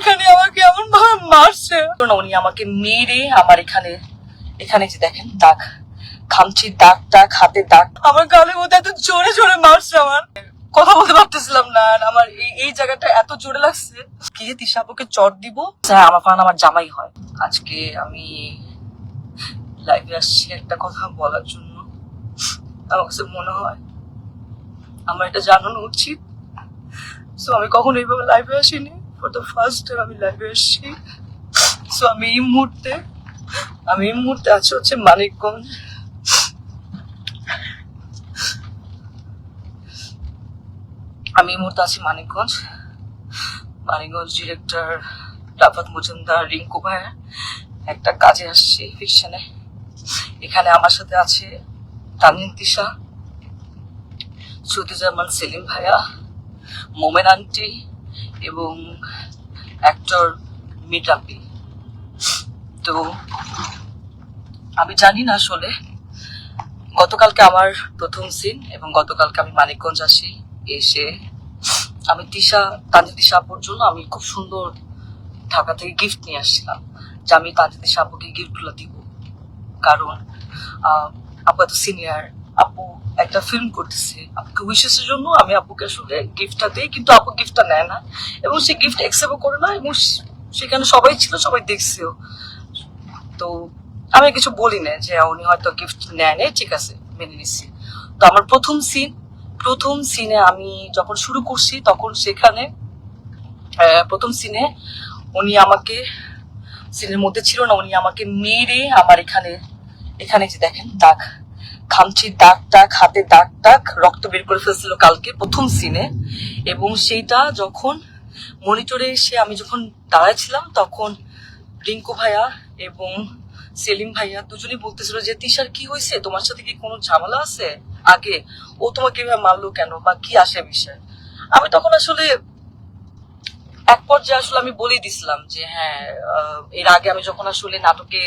ওইখানে আমাকে এমন ভাবে মারছে, উনি আমাকে মেরে আমার এখানে এখানে যে দেখেন দাগ, খামচির দাগ টাগ, হাতের দাগ, আমার গালের মধ্যে এত জোরে জোরে মারছে, আমার কথা বলতে পারতেছিলাম না। আর আমার এই জায়গাটা এত জোরে লাগছে, কি তিশা আপুকে চট দিব। আমার কারণ আমার জামাই হয়। আজকে আমি লাইভে আসছি একটা কথা বলার জন্য। আমার কাছে মনে হয় আমার এটা জানানো উচিত। সো আমি কখনো এইভাবে লাইভে আসিনি, ফর দ্য ফার্স্ট টাইম আমি লাইভে আসছি। সো আমি এই মুহূর্তে আছি হচ্ছে মানিকগঞ্জ। আমি এই মুহূর্তে আছি মানিকগঞ্জ ডিরেক্টর রাফাত মজুমদার, রিঙ্কু ভাইয়ের একটা কাজে আসছি ফিকশনে। এখানে আমার সাথে আছে তানজিন তিশা, সুতিজামান, সেলিম ভাইয়া, মোমেন আন্টি এবং অ্যাক্টর মিটাপি। তো আমি জানি না আসলে গতকালকে আমার প্রথম সিন, এবং গতকালকে আমি মানিকগঞ্জ আসি। এসে আমি তানজিন তিশা আপুর জন্য আমি খুব সুন্দর ঢাকা থেকে গিফট নিয়ে আসছিলাম, যে আমি তানজিন তিশা আপুকে গিফট গুলো দিব। কারণ আপু এত সিনিয়র, আপু একটা ফিল্ম করতেছে, আপুকে উইশেস এর জন্য আমি আপুকে আসলে গিফটটা দিই, কিন্তু আপু গিফটটা নেয় না এবং সে গিফট অ্যাকসেপ্ট করে না, এবং সেখানে সবাই ছিল, সবাই দেখছেও। তো আমি কিছু বলি না, যে উনি হয়তো গিফট নেয় নেই, ঠিক আছে মেনে নিচ্ছি। তো আমার প্রথম সিনে আমি যখন শুরু করছি, তখন সেখানে প্রথম সিনে উনি আমাকে, সিনের মধ্যে ছিল না, উনি আমাকে মেরে আমার এখানে যে দেখেন দাগ, খামচির দাগ টাগ, হাতের দাগ টাগ, রক্ত বের করে ফেলছিল কালকে প্রথম সিনে। এবং সেইটা যখন মনিটরে এসে আমি যখন দাঁড়াইছিলাম, তখন রিঙ্কু ভাইয়া এবং সেলিম ভাইয়া দুজনেই বলতেছিল যে তিশার কি হয়েছে, তোমার সাথে কি কোনো ঝামেলা আছে আগে, ও তোমাকে এভাবে মারলো কেন, বা কি আসে বিষয়। আমি তখন আসলে এক পর্যায়ে আসলে আমি বলে দিছিলাম যে হ্যাঁ, এর আগে আমি যখন আসলে নাটকে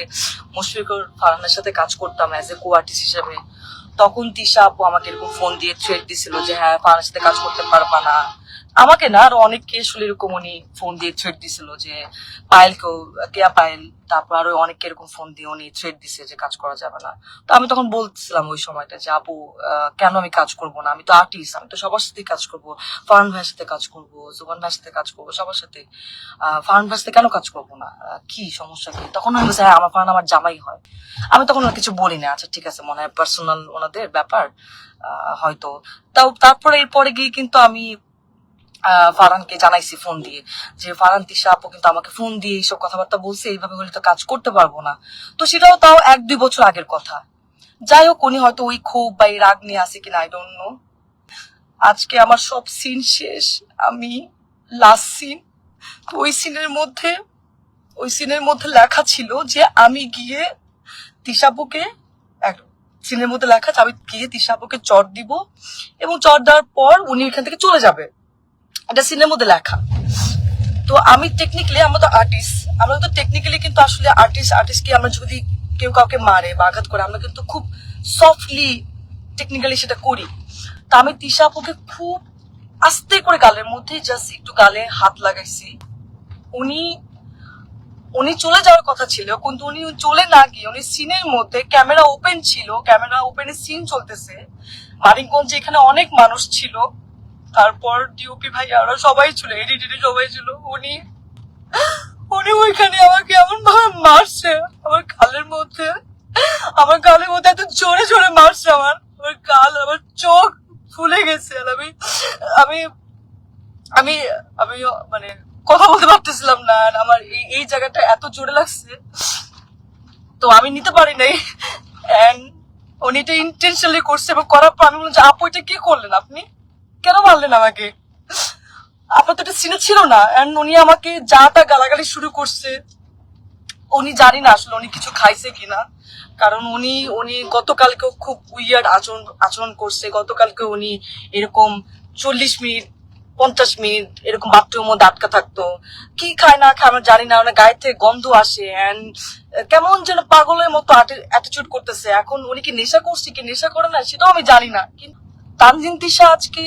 মুশফিকুর ফারহানের সাথে কাজ করতাম অ্যাজ এ কো আর্টিস্ট হিসেবে, তখন তিশা আপু আমাকে এরকম ফোন দিয়ে থ্রেট দিছিল যে হ্যাঁ ফারহানের সাথে কাজ করতে পারবা না। আমাকে না, আরো অনেককে আসলে এরকম উনি ফোন দিয়ে থ্রেট দিছিল, যে পায়েলকেও, কেয়া পায়েল, তারপর আরো অনেককে এরকম ফোন দিয়ে উনি থ্রেট দিছে যে কাজ করা যাবে না। তো আমি তখন বলছিলাম ওই সময়টা যে আপু কেন আমি কাজ করবো না, আমি তো আর্টিস্ট, আমি তো সবার সাথে কাজ করবো, ফারহান ভাইয়ের সাথে কাজ করবো, জুবান ভাইয়ের সাথে কাজ করবো, সবার সাথে। ফারহান ভাইয়ের সাথে কেন কাজ করবো না, কি সমস্যা কি? তখন আমি বলছি হ্যাঁ আমার ফারহান আমার জামাই হয়। আমি তখন আর কিছু বলি না, আচ্ছা ঠিক আছে, মনে হয় পার্সোনাল ওনাদের ব্যাপার হয়তো। তারপরে এরপরে গিয়ে কিন্তু আমি ফারহানকে জানাইছি ফোন দিয়ে, যে ফারহান তিশা আপু কিন্তু আমাকে ফোন দিয়ে এইসব কথাবার্তা বলছে, এইভাবে হলে তো কাজ করতে পারবো না। তো সেটাও তাও 1-2 বছর আগের কথা। যাই হোক, উনি হয়তো ওই ক্ষোভ বা এই রাগ নিয়ে আসে কিনা, আই ডোন্ট নো। আজকে আমার সব সিন শেষ, আমি লাস্ট সিন। ওই সিনের মধ্যে লেখা ছিল যে আমি গিয়ে তিশাপুকে, সিনের মধ্যে লেখা আমি গিয়ে তিশাপুকে চট দিব, এবং চট দেওয়ার পর উনি এখান থেকে চলে যাবে, এটা সিনের মধ্যে লেখা। তো আমি টেকনিক্যালি, আমরা তো আর্টিস্ট, আমরা তো টেকনিক্যালি কিন্তু আসলে আর্টিস্টকে আমরা যদি কেউ কাউকে মারে বা আঘাত করে, আমরা কিন্তু খুব সফটলি টেকনিক্যালি সেটা করি। তা আমি তিশা আপুকে খুব আস্তে করে গালের মধ্যে জাস্ট একটু গালে হাত লাগাইছি। উনি চলে যাওয়ার কথা ছিল, কিন্তু উনি চলে না গিয়ে, উনি সিনের মধ্যে, ক্যামেরা ওপেন ছিল, ক্যামেরা ওপেনে সিন চলতেছে মানিকগঞ্জে, এখানে অনেক মানুষ ছিল, তারপর ডিওপি ভাই আরো সবাই ছিল, এডিটর সবাই ছিল, উনি ওইখানে আমাকে এমন ভাবে মারছে, আমার গালের মধ্যে এত জোরে জোরে মারছে, আমার গাল, আমার চোখ ফুলে গেছে। আর আমি আমি আমি মানে কথা বলতে পারতেছিলাম না, আর আমার এই জায়গাটা এত জোরে লাগছে, তো আমি নিতে পারি নাই। এন্ড উনি এটা ইন্টেনশনালি করছে, এবং করার পর আমি বললাম যে আপু এটা কি করলেন, আপনি কেন মারলেন আমাকে, আপনার তো এটা সিনে ছিল না। এন্ড উনি আমাকে যা তা গালাগালি শুরু করছে। উনি জানি না আসলে উনি কিছু খাইছে কিনা, কারণ উনি গতকালকেও খুব উইয়ার্ড আচরণ করছে। গতকালকে উনি এরকম 40 মিনিট 50 মিনিট এরকম বাথরুমের মধ্যে আটকা থাকতো, কি খায় না খায় আমরা জানি না, ওনার গায়ে থেকে গন্ধ আসে, এন্ড কেমন যেন পাগলের মতো অ্যাটিটিউড করতেছে। এখন উনি কি নেশা করছে কি নেশা করে না সেটাও আমি জানি না। কিন্তু তানজিন তিশা আজকে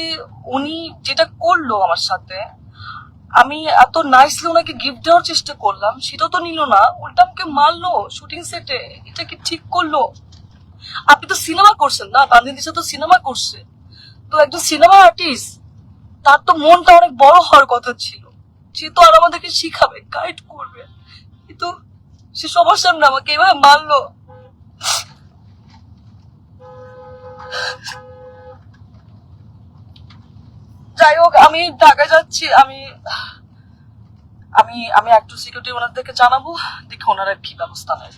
উনি যেটা করলো আমার সাথে, আমি এত নাইসলি ওনাকে গিফট দেওয়ার চেষ্টা করলাম, সেটাও তো নিল না, উল্টা আমাকে মারলো শুটিং সেটে। এটা কি ঠিক করলো? আপনি তো সিনেমা করছেন না, তানজিন দিশা তো সিনেমা করছে, তো একজন সিনেমা আর্টিস্ট, তার তো মনটা অনেক বড় হওয়ার কথা ছিল, সে তো আর আমাদেরকে শিখাবে, গাইড করবে, কিন্তু সে সবার সামনে আমাকে এভাবে মারলো। যাই হোক, আমি ঢাকায় যাচ্ছি, আমি আমি আমি একটু সিকিউরিটি ওনাদেরকে জানাবো, দেখি ওনারা কি ব্যবস্থা নেয়।